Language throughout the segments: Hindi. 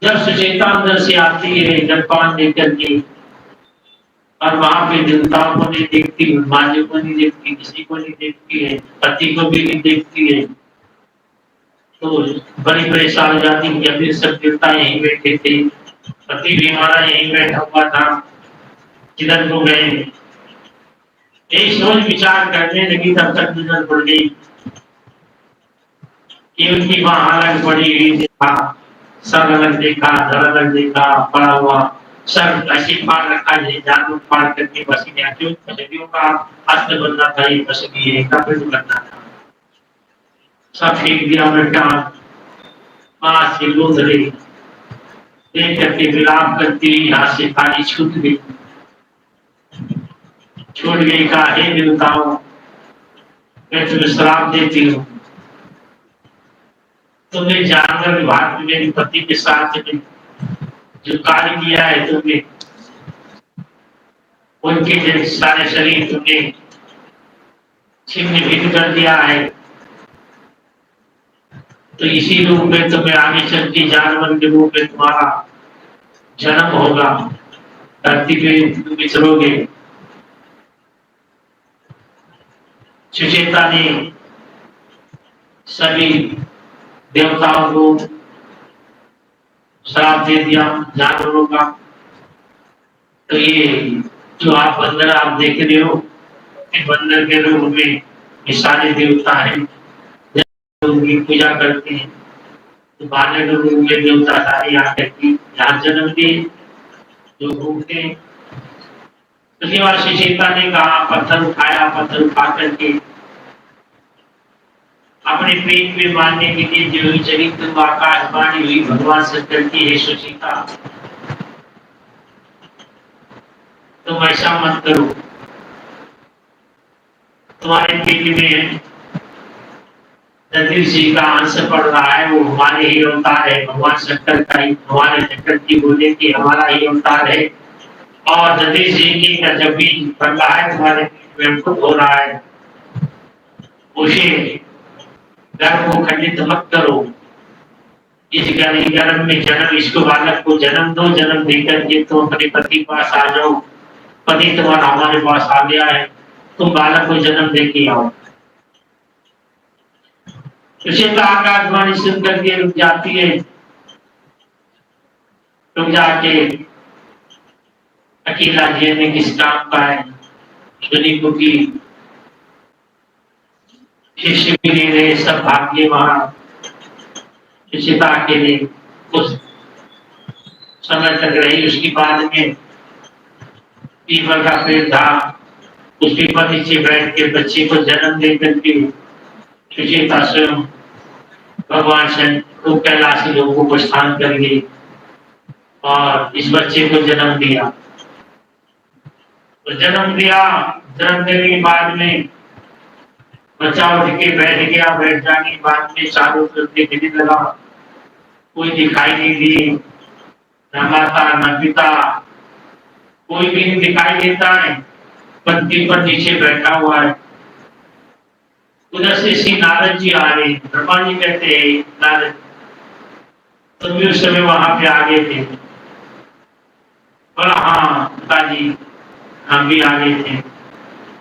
जब सुचेता अंदर से आती है जलपान लेकर के और वहां पे देवताओं को नहीं देखती, मालिक को नहीं देखती, किसी को नहीं देखती है, पति को भी नहीं देखती है, तो बड़ी परेशान हो जाती है। अभी सब देवता यहीं बैठे थे, पति भी हमारा यहीं बैठा हुआ था, किधर को गए। यही सोच विचार करने लगी तब तक नजर पड़ गई कि उनकी वहां अलग पड़ी हुई देखा, सर अलग देखा, धड़ अलग देखा, पड़ा हुआ सर ऐसी फाड़ रखा है, जान फाड़ करके पसीने आते हुए पसलियों का अस्त्र बनना था, ये पसली है कपड़े बनना था, सब फेंक दिया उल्टा, मां से लोग रही देख करके विलाप करती हुई यहाँ से थाली छूट गई, छूट गई। कहा हे देवताओं, मैं तुम्हें श्राप देती हूँ, तुमने जानवर विभाग में मेरे पति के साथ में जो कार्य किया है, तुमने उनके सारे शरीर तुमने छिन्न भिन्न कर दिया है, तो इसी रूप में तुम्हें आगे चल के जानवर के रूप में तुम्हारा जन्म होगा, धरती पे तुम विचरोगे। सुचेता ने सभी देवताओं को श्राप दे दिया जानवरों का। तो ये जो आप बंदर आप देख रहे हो, बंदर के रूप में ये सारे देवता हैं, उनकी पूजा करते हैं। तो बालक रूप में देवता सारे आकर के यहाँ जन्म दिए, जो घूमते हैं। उसके बाद सुचेता ने कहा, पत्थर उठाया, पत्थर उठा करके अपने पेट में मारने के लिए जो चली, तुम आकाशवाणी हुई भगवान शंकर की, हे सुचेता तुम ऐसा मत करो, तुम्हारे पेट में दधिर जी का अंश पड़ रहा है, वो हमारे ही अवतार है, भगवान शंकर का ही, हमारे शंकर जी बोले कि हमारा ही अवतार है। और दधिर जी की का जब भी पड़ रहा है तुम्हारे पेट में खुद हो रहा है, उसे गर्भ को खंडित मत करो, इस गर्भ में जन्म, इसको बालक को जन्म दो, जन्म देकर के तुम अपने पति पास आ जाओ, पति तुम्हारा हमारे पास आ गया है, तुम बालक को जन्म दे के आओ। सुचेता आकाशवाणी सुनकर के रुक जाती है, रुक जाके अकेला जीने किस काम का है, सुनी को की शिष्य भी नहीं रहे, सब भाग्य वहां। सुचेता अकेले उस समय तक रही, उसकी बाद में पीपल का पेड़ था, उस पीपल नीचे बैठ के बच्चे को जन्म दे करके सुचेता स्वयं भगवान शंकर को कैलाशी लोगों को प्रस्थान कर गई और इस बच्चे को जन्म दिया। तो जन्म दिया, जन्म देने के बाद में बच्चा उठ के बैठ गया, बैठ जाने के बाद में चारों तरफ देखने लगा, कोई दिखाई नहीं दी, न माता न पिता, कोई भी नहीं दिखाई देता है, पत्ती पर नीचे बैठा हुआ है। उधर से श्री नारद जी आ रहे, ब्रह्मा जी कहते हैं नारद तुम भी उस समय वहां पे आ गए थे, बोला हाँ पिताजी हम भी आ गए थे।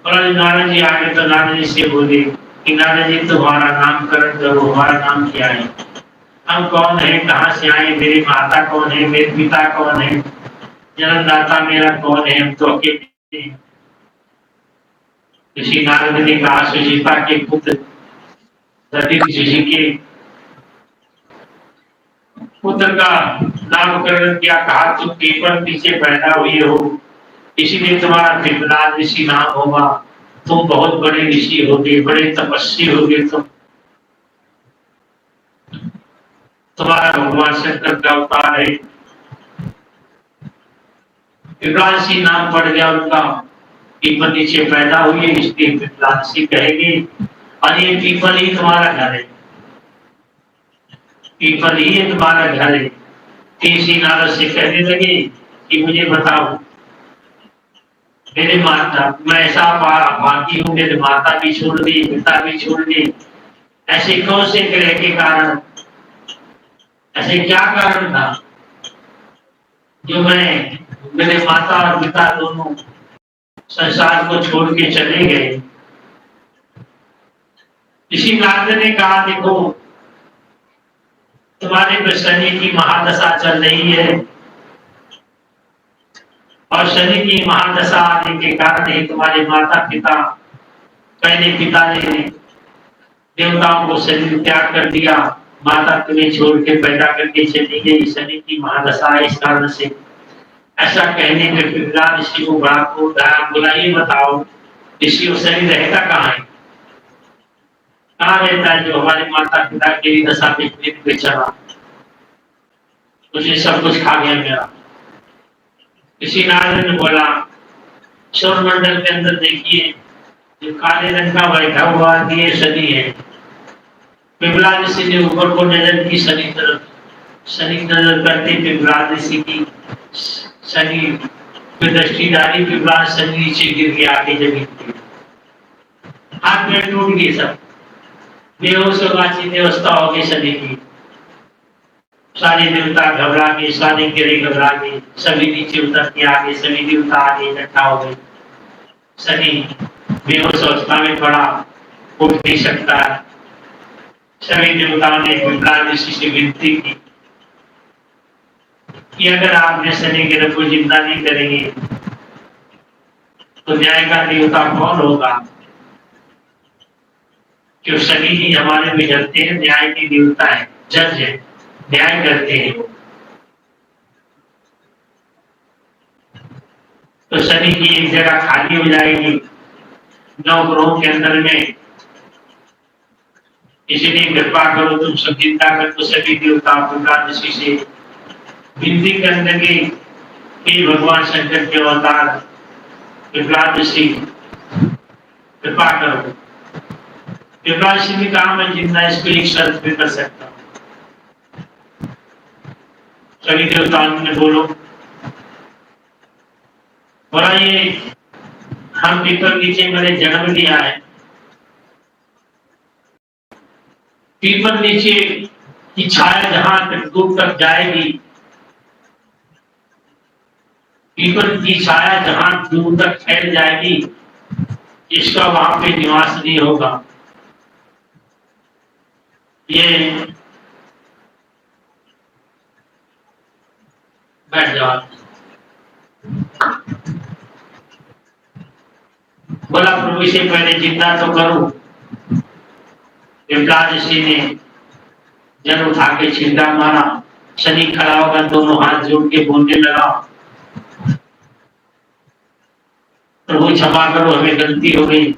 बोला नारद जी आ गए तो नारद जी से बोले कि नारद जी तुम्हारा नामकरण करो, हमारा नाम क्या है, हम कौन है, कहाँ से आए, मेरी माता कौन है, मेरे पिता कौन है, जन्मदाता मेरा कौन है, हम तो अकेले। ऋषि नारद ने कहा सुचेता के पुत्र दधिर जी के पुत्र का नामकरण किया, कहा तुम पीपल पीछे पैदा हुए हो, इसीलिए तुम्हारा पिपलाद ऋषि नाम होगा, तुम बहुत बड़े ऋषि होगे, बड़े तपस्वी होगे, तुम्हारा भगवान शंकर का अवतार है। पिपलादसी नाम पड़ गया उनका, पीपल नीचे पैदा हुए इसलिए पिपलादसी कहेंगे, और ये पीपल ही तुम्हारा घर है, पीपल ही तुम्हारा घर है। तीसरी नारद से कहने लगे कि मुझे बताओ मेरे माता, मैं ऐसा भागी हूँ, मेरे माता भी छोड़ दी, पिता भी छोड़ दी, ऐसे कौन से ग्रह के कारण, ऐसे क्या कारण था जो मेरे माता और पिता दोनों संसार को छोड़ के चले गए। ऋषि नारद ने कहा, देखो तुम्हारे पे शनि की महादशा चल रही है और शनि की महादशा आने के कारण ही तुम्हारे माता पिता, पहले पिता ने देवताओं को शरीर त्याग कर दिया, माता तुम्हें छोड़ के पैदा करके चली गई, शनि की महादशा है इस कारण से। ऐसा कहने पे पिपला ऋषि को बड़ा क्रोध आया, बोला ये बताओ ऋषि वो शरीर रहता कहाँ है? कहाँ रहता है जो हमारे माता पिता की दशा पे चला, मुझे सब कुछ खा गया मेरा। ऋषि नारद ने बोला सौरमंडल के अंदर देखिए जो काले रंग का बैठा हुआ ये शनि है। पिपला ऋषि ने ऊपर को नजर की, शनि तरफ, शनि नजर करते पिपला ऋषि की शनि पे दृष्टि डाली, पिपला शनि नीचे गिर गया आके जमीन पे, हाथ में टूट गए, सब बेहोश वाची अवस्था हो गई शनि की। सारे देवता घबरा गए, सारे गिरे घबरा गए, सभी नीचे उतर के आ गए, सभी देवता आगे इकट्ठा हो गए। शनि बेहोश अवस्था में पड़ा, उठ नहीं सकता। सभी देवताओं ने पिपला ऋषि से विनती की कि अगर आपने शनि ग्रह को जिंदा नहीं करेंगे तो न्याय का देवता कौन होगा? क्यों शनि ही हमारे में जलते हैं, न्याय के देवता है, जज है, न्याय करते हैं। तो शनि की एक जगह खाली हो जाएगी 9 ग्रहों के अंदर में, इसलिए कृपा करो तुम सब चिंता कर। तो सभी देवता पिपला ऋषि से विनती करने लगे कि भगवान शंकर के अवतार पिपला ऋषि कृपा करो। पिपला ऋषि ने कहा मैं जिंदा इसको एक शर्त पे कर सकता हूँ। सभी देवताओं ने बोला ये हम पीपल नीचे मैंने जन्म लिया है, पीपल नीचे की छाया जहां तक दूर तक जाएगी, पीपल की छाया जहां दूर तक फैल जाएगी, इसका वहां पे निवास नहीं होगा। ये बैठ जाओ। बोला प्रभु से पहले जिंदा तो करो। पिपला ऋषि ने जल उठा के छिंटा मारा, शनि खड़ा होकर दोनों हाथ जोड़ के बोलने लगा प्रभु क्षमा करो हमें गलती हो गई।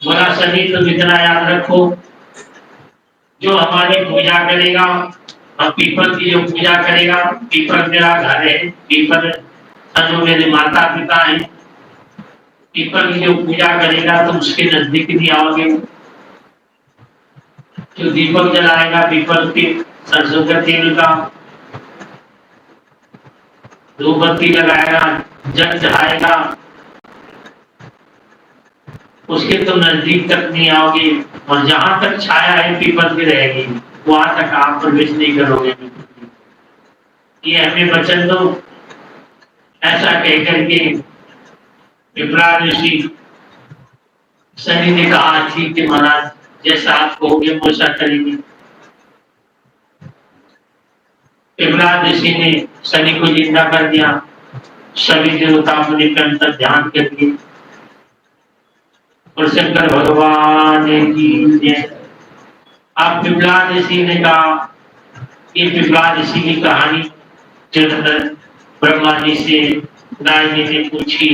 बोला शनि तुम इतना याद रखो जो हमारी पूजा करेगा और पीपल की जो पूजा करेगा, पीपल मेरा घर है, पीपल जो मेरे माता पिता है, पीपल की जो पूजा करेगा तुम उसके नजदीक नहीं आओगे। जो दीपक जलाएगा पीपल के सरसों के तेल का, धूपबत्ती लगाएगा, जल चढ़ाएगा, उसके तुम नजदीक तक नहीं आओगे और जहां तक छाया है पीपल की रहेगी वहां तक आप प्रवेश नहीं करोगे। ये हमें वचन दो। ऐसा कहकर के पिपला ऋषि शनि ने कहा ठीक है महाराज, जैसा आप कहोगे वैसा करेंगे। पिपला ऋषि ने शनि को जिंदा कर दिया। सभी देवताओं ने अंतर ध्यान करके और शंकर भगवान की जय। अब पिपला ऋषि ने कहा ये पिपला ऋषि की कहानी ब्रह्मा जी से नारद जी ने पूछी